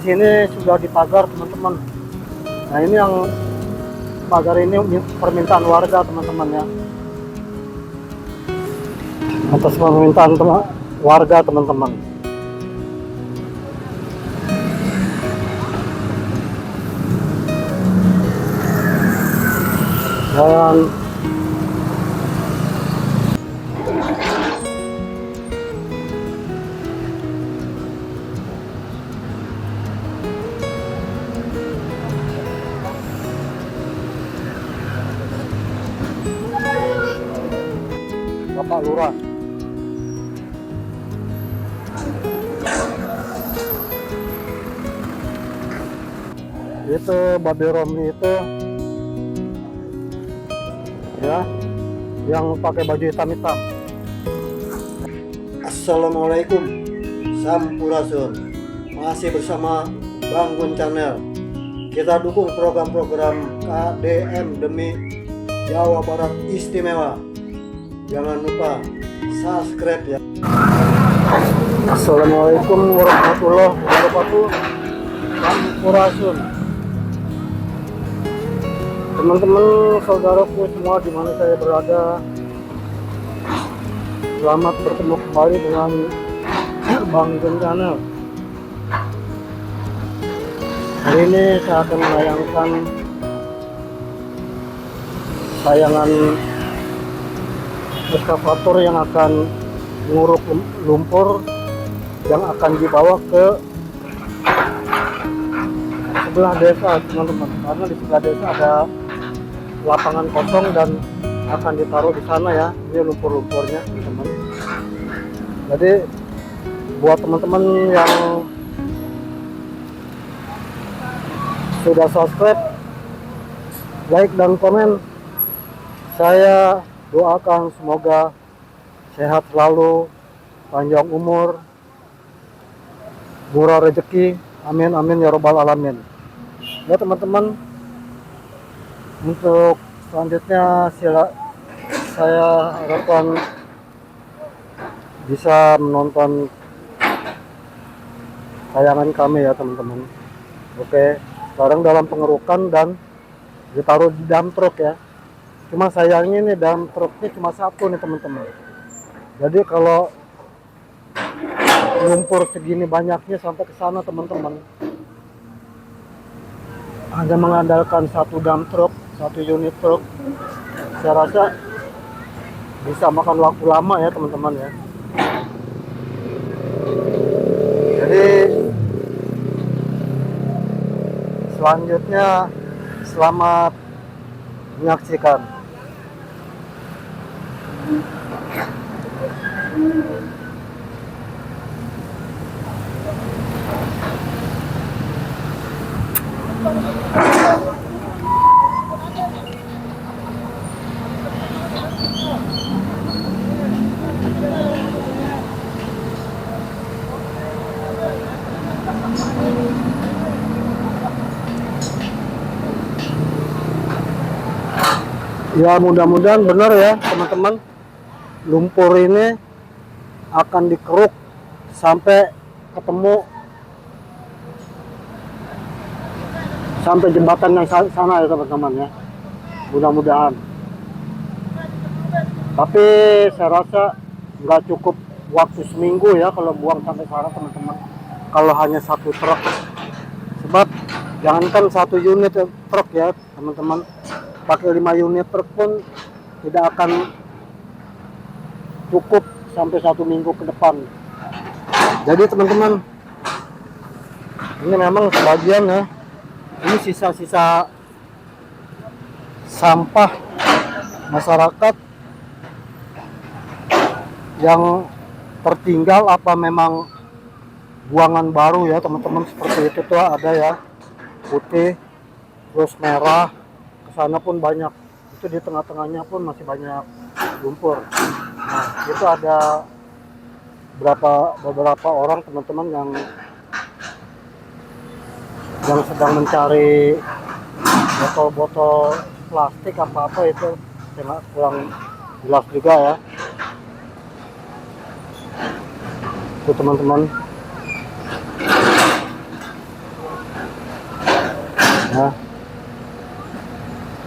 sini sudah dipagar teman-teman. Nah ini yang pagar ini permintaan warga teman-teman ya, atas permintaan warga teman-teman. Dan Bapak Lurah. Itu Babe Romli itu ya, yang pakai baju hitam-hitam. Assalamualaikum, Sampurasun. Masih bersama Bang Gun Channel. Kita dukung program-program KDM demi Jawa Barat Istimewa. Jangan lupa subscribe ya. Assalamualaikum warahmatullahi wabarakatuh. Sampurasun. Teman-teman, saudaraku semua di mana saya berada, selamat bertemu kembali dengan Bang Gun Channel. Hari ini saya akan menayangkan tayangan eskavator yang akan menguruk lumpur yang akan dibawa ke sebelah desa teman-teman, karena di sebelah desa ada lapangan kosong dan akan ditaruh di sana ya, ini lumpur-lumpurnya teman-teman. Jadi buat teman-teman yang sudah subscribe, like dan komen, saya doakan semoga sehat selalu, panjang umur, murah rezeki, amin amin ya robbal alamin. Ya teman-teman, untuk selanjutnya saya harapkan bisa menonton tayangan kami ya teman-teman. Oke, sekarang dalam pengerukan dan ditaruh di dump truck ya. Cuma sayangnya nih dump truknya cuma satu nih teman-teman. Jadi kalau lumpur segini banyaknya sampai ke sana teman-teman, hanya mengandalkan satu dump truck, satu unit truk, saya rasa bisa makan waktu lama ya teman-teman ya. Jadi selanjutnya selamat menyaksikan. Ya mudah-mudahan benar ya teman-teman, lumpur ini akan dikeruk sampai ketemu sampai jembatan yang sana ya teman-teman ya, mudah-mudahan. Tapi saya rasa nggak cukup waktu seminggu ya kalau buang sampai sana teman-teman, kalau hanya satu truk. Sebab jangankan satu unit truk ya teman-teman, pakai 5 unit truk pun tidak akan cukup sampai 1 minggu ke depan. Jadi teman-teman, ini memang sebagian ya, ini sisa-sisa sampah masyarakat yang tertinggal, apa memang buangan baru ya teman-teman. Seperti itu tuh ada ya, putih terus merah, sana pun banyak, itu di tengah-tengahnya pun masih banyak lumpur. Nah itu ada beberapa orang teman-teman yang sedang mencari botol-botol plastik apa-apa, itu kurang jelas juga ya itu teman-teman. ya.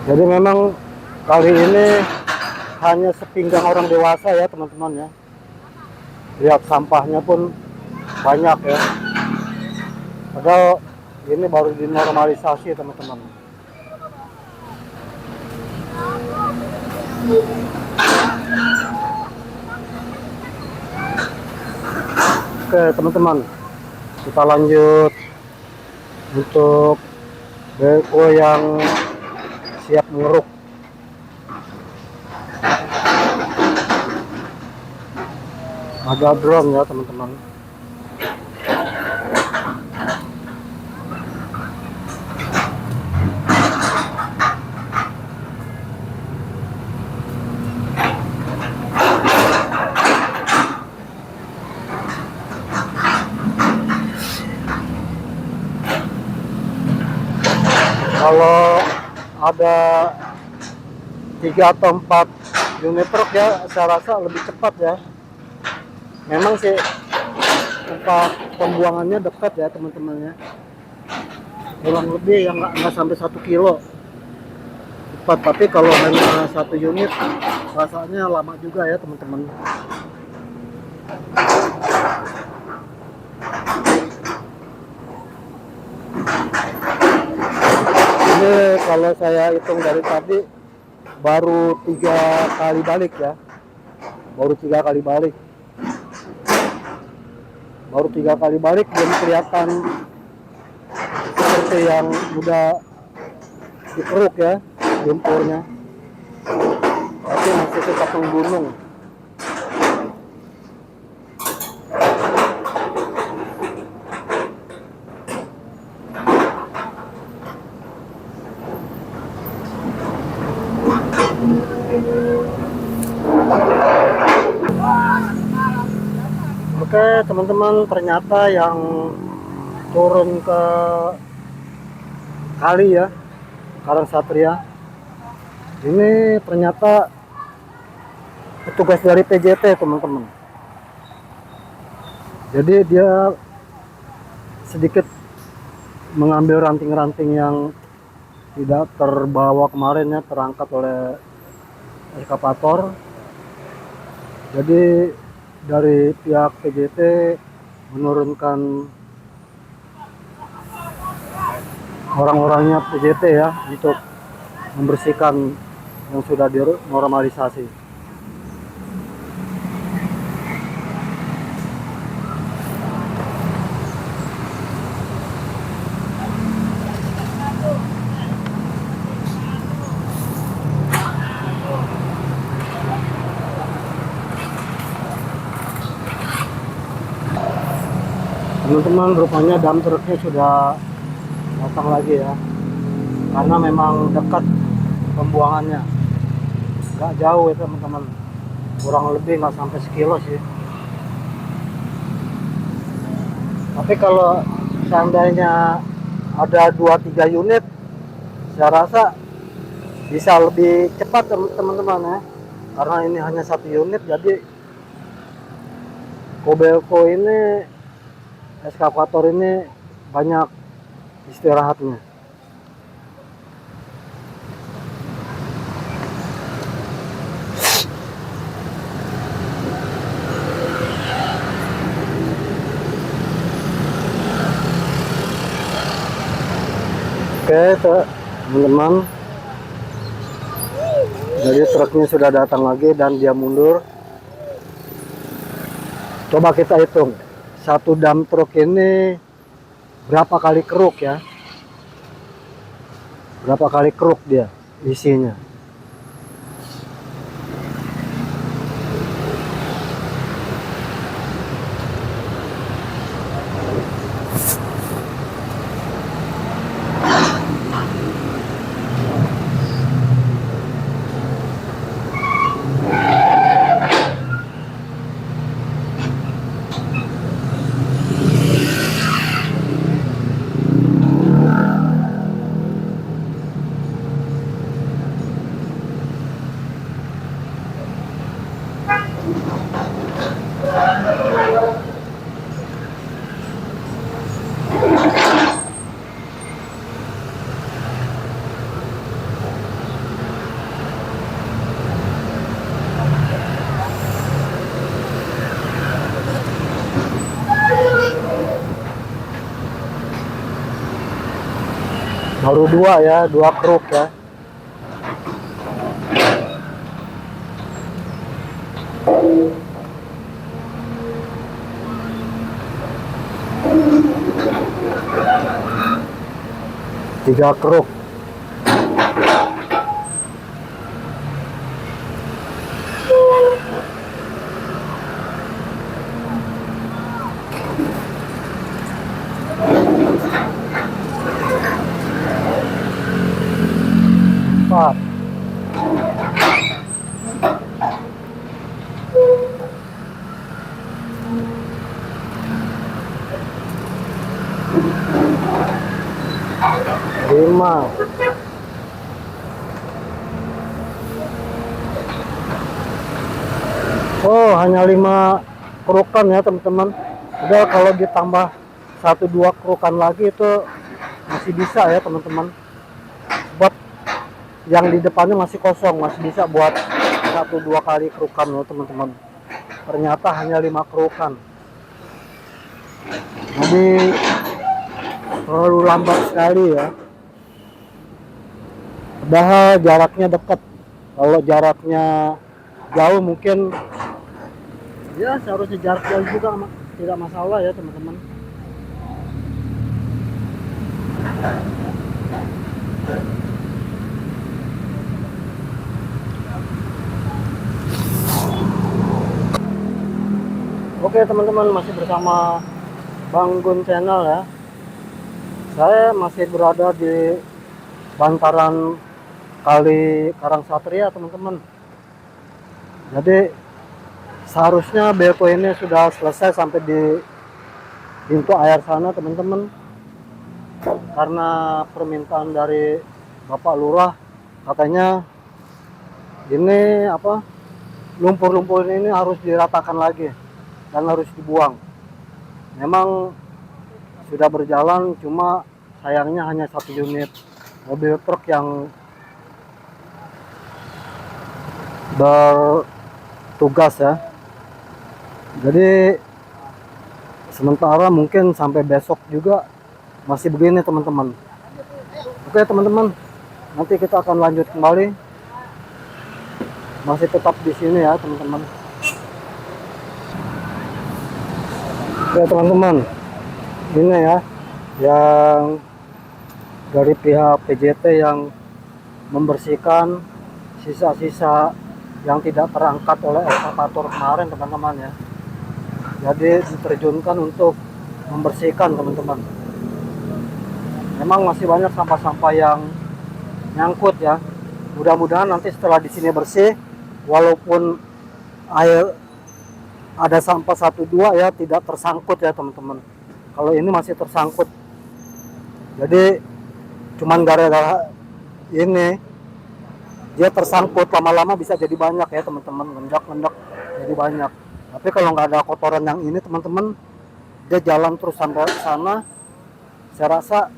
Jadi memang kali ini hanya sepinggang orang dewasa ya teman-teman ya. Lihat sampahnya pun banyak ya. Padahal ini baru dinormalisasi teman-teman. Oke teman-teman, kita lanjut untuk beko yang siap mengeruk. Ada drone ya teman-teman. Kalau ada 3 atau 4 unit truk ya, saya rasa lebih cepat ya. Memang sih tempat pembuangannya dekat ya teman-teman ya. Kurang lebih yang nggak sampai 1 kilo cepat. Tapi kalau hanya 1 unit rasanya lama juga ya teman-teman. Ini kalau saya hitung dari tadi baru 3 kali balik ya, baru 3 kali balik, belum kelihatan seperti yang udah dikeruk ya lumpurnya, tapi masih tetap menggunung. Oke teman-teman, ternyata yang turun ke kali ya Karang Satria ini ternyata petugas dari PJT teman-teman. Jadi dia sedikit mengambil ranting-ranting yang tidak terbawa kemarin ya, terangkat oleh eskavator. Jadi dari pihak PJT menurunkan orang-orangnya PJT ya untuk membersihkan yang sudah dinormalisasi. Teman-teman, rupanya dump truknya sudah datang lagi ya, karena memang dekat pembuangannya, nggak jauh ya teman-teman, kurang lebih nggak sampai 1 kilo sih. Tapi kalau seandainya ada 2-3 unit, saya rasa bisa lebih cepat teman-teman ya, karena ini hanya 1 unit. Jadi Kobelco ini, eskavator ini banyak istirahatnya. Oke teman-teman, jadi truknya sudah datang lagi dan dia mundur. Coba kita hitung, 1 dump truk ini berapa kali keruk ya, berapa kali keruk dia isinya. Baru dua ya, dua kruk ya. Tiga kruk. Empat. Lima. Oh, hanya 5 kerukan ya teman-teman. Udah kalau ditambah 1-2 kerukan lagi itu masih bisa ya teman-teman. Buat yang di depannya masih kosong, masih bisa buat 1-2 kali kerukan ya teman-teman. Ternyata hanya 5 kerukan. Jadi terlalu lambat sekali ya. Padahal jaraknya dekat. Kalau jaraknya jauh mungkin ya seharusnya jarak jauh juga tidak masalah ya teman-teman. Oke teman-teman, masih bersama Bang Gun Channel ya. Saya masih berada di bantaran Kali Karangsatria teman-teman. Jadi seharusnya beko ini sudah selesai sampai di pintu air sana teman-teman. Karena permintaan dari Bapak Lurah, katanya ini apa, lumpur-lumpur ini harus diratakan lagi dan harus dibuang. Memang sudah berjalan, cuma sayangnya hanya 1 unit mobil truk yang bertugas ya. Jadi sementara mungkin sampai besok juga masih begini teman-teman. Oke teman-teman, nanti kita akan lanjut kembali. Masih tetap di sini ya teman-teman. Oke teman-teman, ini ya yang dari pihak PJT yang membersihkan sisa-sisa yang tidak terangkat oleh ekskavator kemarin teman-teman ya. Jadi diterjunkan untuk membersihkan teman-teman. Memang masih banyak sampah-sampah yang nyangkut ya. Mudah-mudahan nanti setelah di sini bersih, walaupun air ada sampah 1-2 ya tidak tersangkut ya teman-teman. Kalau ini masih tersangkut. Jadi cuman gara-gara ini dia tersangkut, lama-lama bisa jadi banyak ya teman-teman, ngendak-ngendak jadi banyak. Tapi kalau nggak ada kotoran yang ini teman-teman, dia jalan terus sampai sana, saya rasa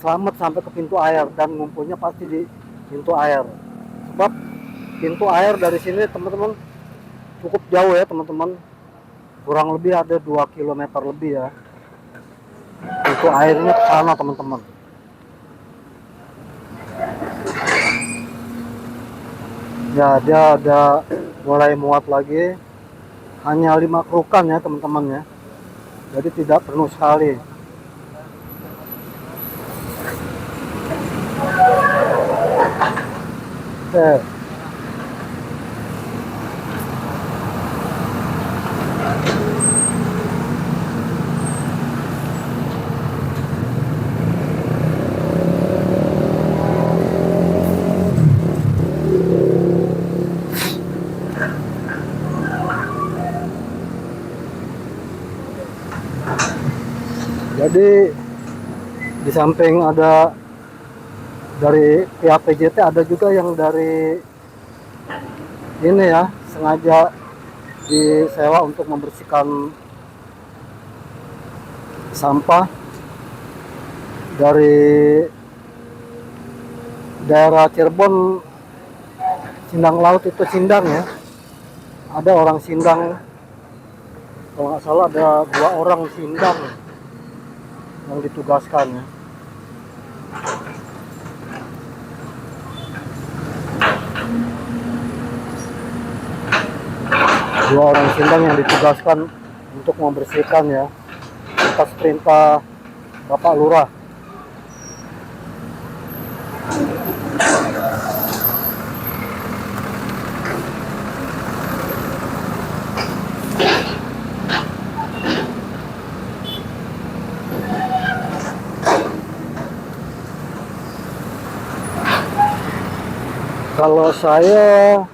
selamat sampai ke pintu air dan ngumpulnya pasti di pintu air. Sebab pintu air dari sini teman-teman cukup jauh ya teman-teman, kurang lebih ada 2 km lebih ya pintu airnya ke sana teman-teman. Ya dia ada mulai muat lagi, hanya 5 kerukan ya teman-teman ya, jadi tidak penuh sekali. Oke. Jadi di samping ada dari pihak PJT, ada juga yang dari ini ya, sengaja disewa untuk membersihkan sampah dari daerah Cirebon, Sindang Laut itu Sindang ya. Ada orang Sindang, kalau nggak salah ada 2 orang Sindang yang ditugaskan ya. dua orang Sindang yang ditugaskan untuk membersihkan ya, atas perintah Bapak Lurah. Kalau saya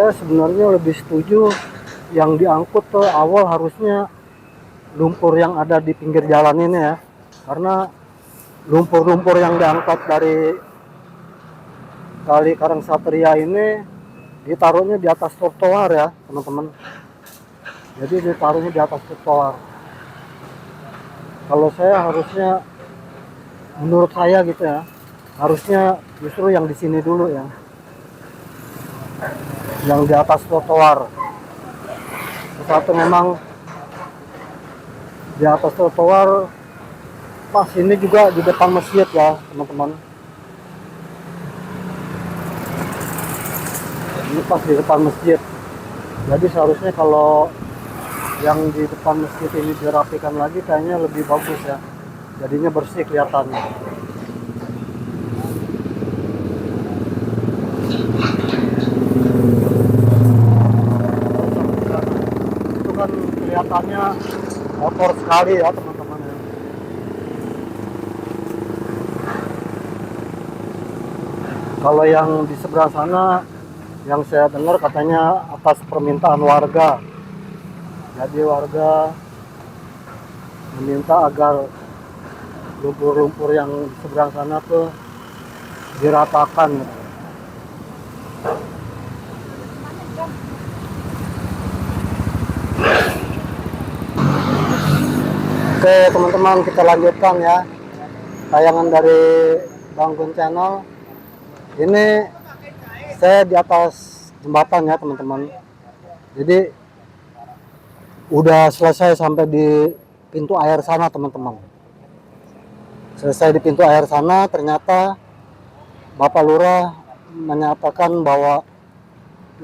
sebenarnya lebih setuju yang diangkut tuh awal harusnya lumpur yang ada di pinggir jalan ini ya, karena lumpur-lumpur yang diangkat dari Kali Karangsatria ini ditaruhnya di atas trotoar ya teman-teman. Jadi ditaruhnya di atas trotoar. Kalau saya harusnya, menurut saya gitu ya, harusnya justru yang di sini dulu ya, yang di atas trotoar. Satu memang di atas trotoar, pas ini juga di depan masjid ya teman-teman. Ini pas di depan masjid. Jadi seharusnya kalau yang di depan masjid ini dirapikan lagi kayaknya lebih bagus ya, jadinya bersih kelihatannya. Itu kan kelihatannya kotor sekali ya teman-teman ya. Kalau yang di seberang sana, yang saya dengar katanya atas permintaan warga. Jadi warga meminta agar lumpur-lumpur yang di seberang sana tuh diratakan. Oke teman-teman, kita lanjutkan ya tayangan dari Bang Gun Channel. Ini saya di atas jembatan ya teman-teman. Jadi udah selesai sampai di pintu air sana teman-teman. Selesai di pintu air sana, ternyata Bapak Lurah menyatakan bahwa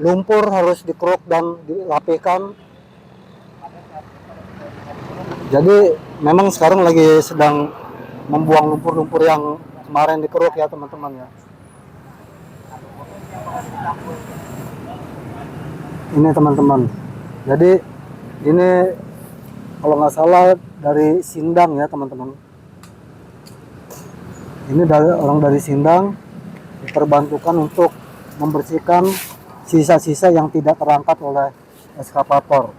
lumpur harus dikeruk dan dirapikan. Jadi memang sekarang lagi sedang membuang lumpur-lumpur yang kemarin dikeruk ya teman-teman ya. Ini teman-teman. Jadi ini kalau nggak salah dari Sindang ya teman-teman. Ini orang dari Sindang diperbantukan untuk membersihkan sisa-sisa yang tidak terangkat oleh eskavator.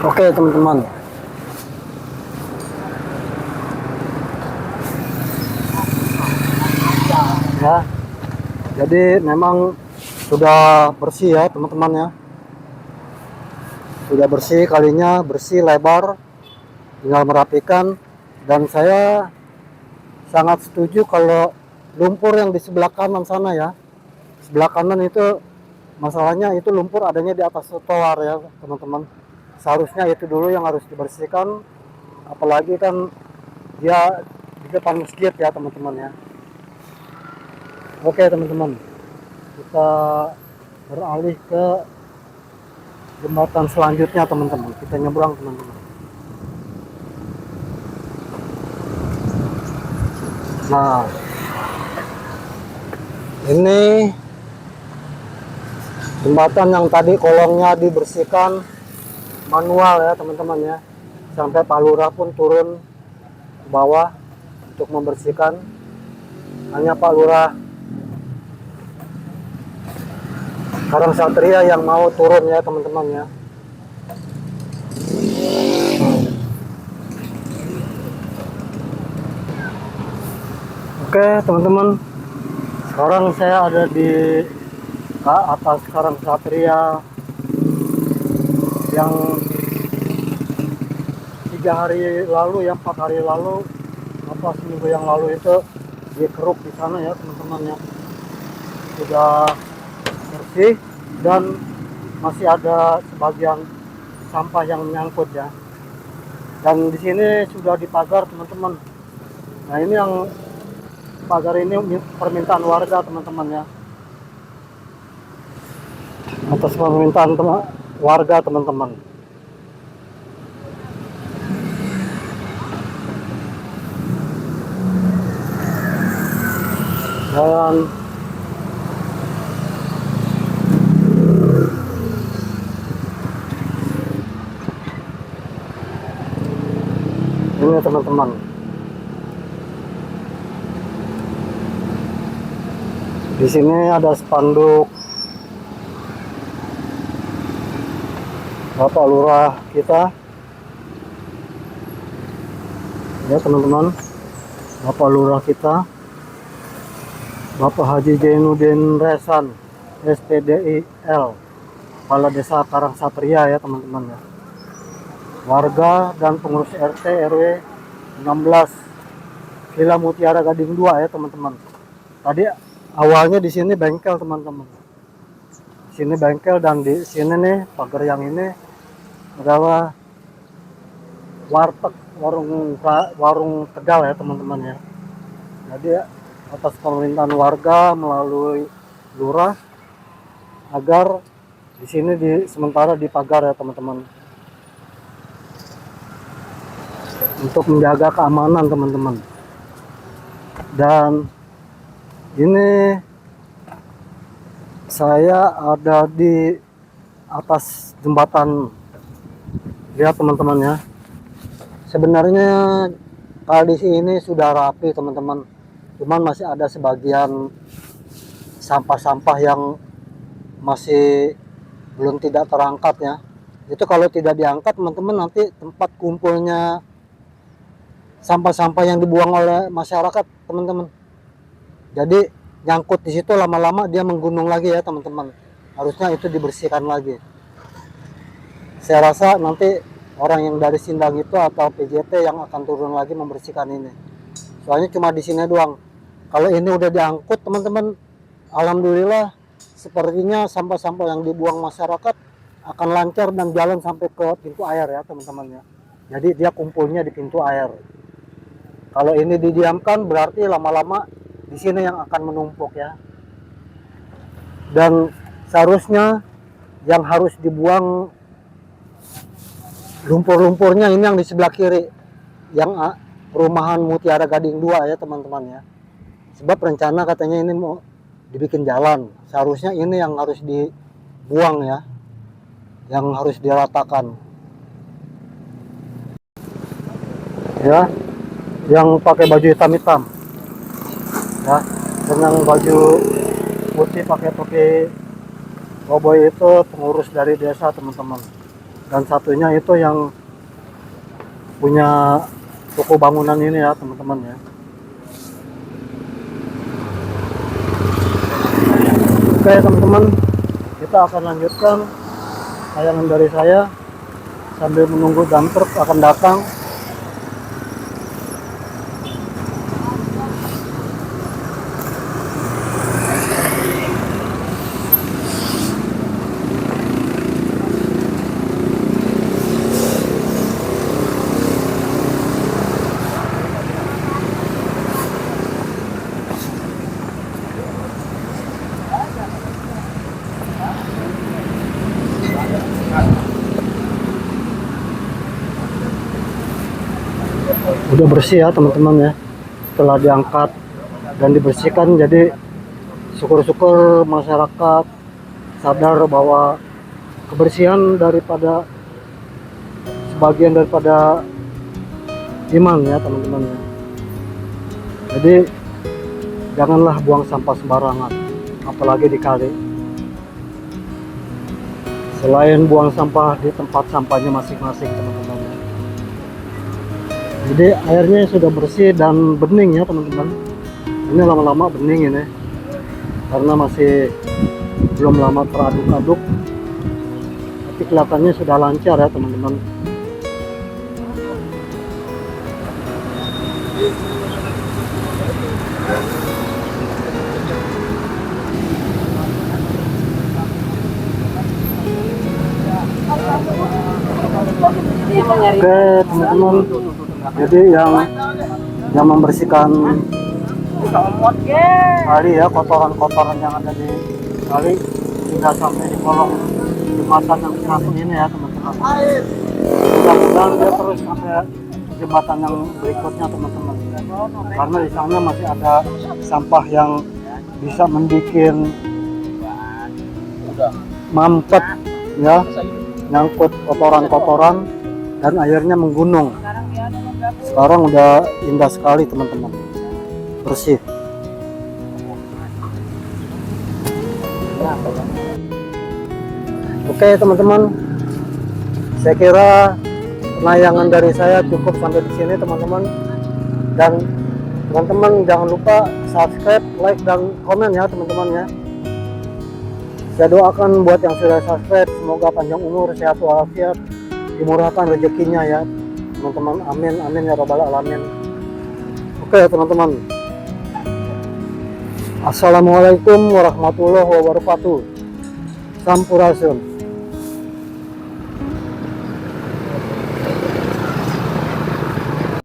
Oke teman-teman. Ya. Jadi memang sudah bersih ya teman-teman ya. Sudah bersih, kalinya bersih, lebar, tinggal merapikan. Dan saya sangat setuju kalau lumpur yang di sebelah kanan sana ya, sebelah kanan itu masalahnya itu lumpur adanya di atas trotoar ya teman-teman. Seharusnya itu dulu yang harus dibersihkan, apalagi kan dia di depan masjid ya teman-teman ya. Oke teman-teman, kita beralih ke jembatan selanjutnya teman-teman. Kita nyebrang teman-teman. Nah, ini jembatan yang tadi kolongnya dibersihkan manual ya teman-teman ya. Sampai Pak Lurah pun turun ke bawah untuk membersihkan. Hanya Pak Lurah Karangsatria yang mau turun ya teman-teman ya. Oke teman-teman, sekarang saya ada di atas Karangsatria yang 3 hari lalu ya, 4 hari lalu, apa seminggu yang lalu itu dikeruk di sana ya teman-teman ya. Sudah bersih dan masih ada sebagian sampah yang menyangkut ya. Dan di sini sudah dipagar teman-teman. Nah ini yang pagar ini permintaan warga teman-teman ya, atas permintaan warga teman-teman. Dan ini teman-teman, di sini ada spanduk Bapak Lurah kita ya teman-teman. Bapak Lurah kita, Bapak Haji Jainuddin Resan SPDIL, Kepala Desa Karangsatria ya teman-teman ya. Warga dan pengurus RT RW 16 Villa Mutiara Gading 2 ya teman-teman. Tadi awalnya di sini bengkel teman-teman. Sini bengkel, dan di sini nih pagar yang ini adalah warteg, warung Tegal ya teman-teman ya. Jadi atas permintaan warga melalui lurah agar di sini sementara dipagar ya teman-teman, untuk menjaga keamanan teman-teman. Dan ini saya ada di atas jembatan, lihat teman-teman ya. Sebenarnya kali ini sudah rapi teman-teman, cuman masih ada sebagian sampah-sampah yang masih belum tidak terangkat ya. Itu kalau tidak diangkat teman-teman, nanti tempat kumpulnya sampah-sampah yang dibuang oleh masyarakat teman-teman, jadi nyangkut di situ, lama-lama dia menggunung lagi ya teman-teman. Harusnya itu dibersihkan lagi. Saya rasa nanti orang yang dari Sindang itu atau PJT yang akan turun lagi membersihkan ini. Soalnya cuma di sini doang. Kalau ini udah diangkut teman-teman, alhamdulillah sepertinya sampah-sampah yang dibuang masyarakat akan lancar dan jalan sampai ke pintu air ya teman-teman ya. Jadi dia kumpulnya di pintu air. Kalau ini didiamkan berarti lama-lama di sini yang akan menumpuk ya. Dan seharusnya yang harus dibuang lumpur-lumpurnya ini yang di sebelah kiri, yang perumahan Mutiara Gading 2 ya teman-teman ya. Sebab rencana katanya ini mau dibikin jalan, seharusnya ini yang harus dibuang ya, yang harus diratakan ya. Yang pakai baju hitam-hitam ya, dengan baju putih pakai topi koboi itu pengurus dari desa teman-teman. Dan satunya itu yang punya toko bangunan ini ya teman-teman ya. Oke teman-teman, kita akan lanjutkan tayangan dari saya sambil menunggu dump truck akan datang. Udah bersih ya teman-teman ya, setelah diangkat dan dibersihkan. Jadi syukur-syukur masyarakat sadar bahwa kebersihan daripada sebagian daripada iman ya teman-teman ya. Jadi janganlah buang sampah sembarangan, apalagi di kali. Selain buang sampah di tempat sampahnya masing-masing teman-teman. Jadi airnya sudah bersih dan bening ya teman-teman. Ini lama-lama bening ini, karena masih belum lama teraduk-aduk, tapi kelihatannya sudah lancar ya teman-teman. Oke teman-teman, jadi yang yang membersihkan kali ya, kotoran-kotoran yang ada di kali tidak sampai di kolong jembatan yang satu ini ya teman-teman. Mudah-mudahan dia terus sampai jembatan yang berikutnya teman-teman, karena di sana masih ada sampah yang bisa membuat mampet ya, nyangkut kotoran-kotoran dan airnya menggunung. Sekarang udah indah sekali teman-teman, bersih. Oke teman-teman, saya kira penayangan dari saya cukup sampai di sini teman-teman. Dan teman-teman jangan lupa subscribe, like, dan komen ya teman-teman ya. Saya doakan buat yang sudah subscribe, semoga panjang umur, sehat walafiat, dimurahkan rezekinya ya teman-teman. Amin amin ya robbal alamin. Oke teman-teman, assalamualaikum warahmatullahi wabarakatuh. Sampurasun.